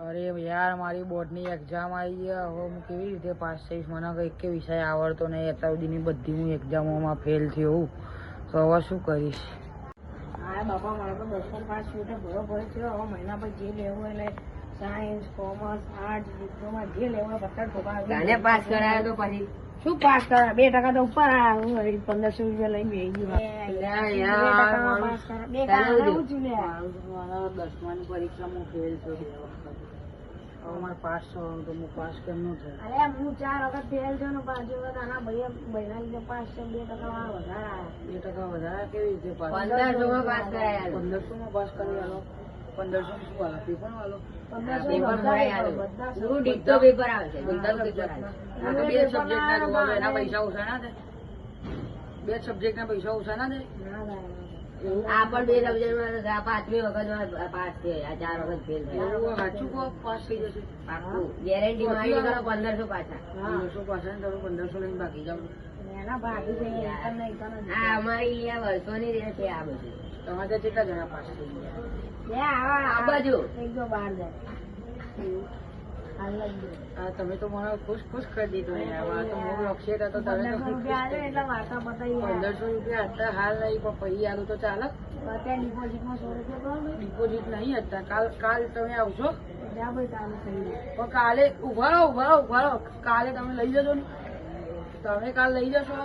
અરે યાર મારી બોર્ડની એક્ઝામ આવી છે, હવે હું કેવી રીતે પાસ થઈશ? મને કંઈક વિષય આવડતો નહીં, અત્યાર સુધીની બધી હું એક્ઝામોમાં ફેલ થયો તો હવે શું કરીશ? હા બાપા, મારે તો 10 પાસ છૂટે બરોબર છે. હવે મહિના પછી જે લેવું એટલે સાયન્સ, કોમર્સ, આર્ટ્સ, ડિપ્લોમા જે લેવું બધા ઠોકા પાસ કરાયા તો પછી શું પાસ કરાયા? 2% તો ઉપર આવ્યા. 1500 રૂપિયા લઈને બેસી ગયું. 10માની પરીક્ષામાં ફેલ થયો 2 વખત. હવે મારે પાસ થવાનું તો હું પાસ કેમનું થયું? અરે હું 4 વખત ફેલ થયો ને 5 વખત આના ભાઈના લીધે પાસ છે. 2% વધારે આવ્યા. 2% વધારે કેવી રીતે પાસ? 1500 પાસ કરાયા. 1500 પાસ કરી આલો. 1500 શું વાલો? પેપર વાલો પેપર આવે છે. બધા પેપર આવે. 2 સબ્જેક્ટ ના જોવા એના પૈસા ઓછા ના થાય? 2 સબ્જેક્ટ ના પૈસા ઓછા ના થાય? આ પણ 2 સબ્જેક્ટ માં 5મી વખત પાસ થયા, 4 વખત ફેલ થયા. સાચું કહો, પાસ થઈ જશે ગેરંટી મારી કરો. 1500 પાછા 1500 પાછા ને તમે 1500 લઈને બાકી જાવ. હા, અમારી વર્ષોની રહે છે આ બધું. તમારે કેટલા જણા પાસ થઈ ગયા? આ બાજુ 112 જાય. તમે તો મને ખુશ કરી દીધો. તો હું લક્ષ્ય હતો તમે 1500 રૂપિયા હતા હાલ નહીં, પણ પછી આલું તો ચાલે. ડિપોઝિટમાં 100 રૂપિયા ડિપોઝિટ નહીં હતા. કાલ તમે આવશો? પણ કાલે ઉભા રહો. કાલે તમે લઈ જજો ને. તમે કાલ લઈ જશો?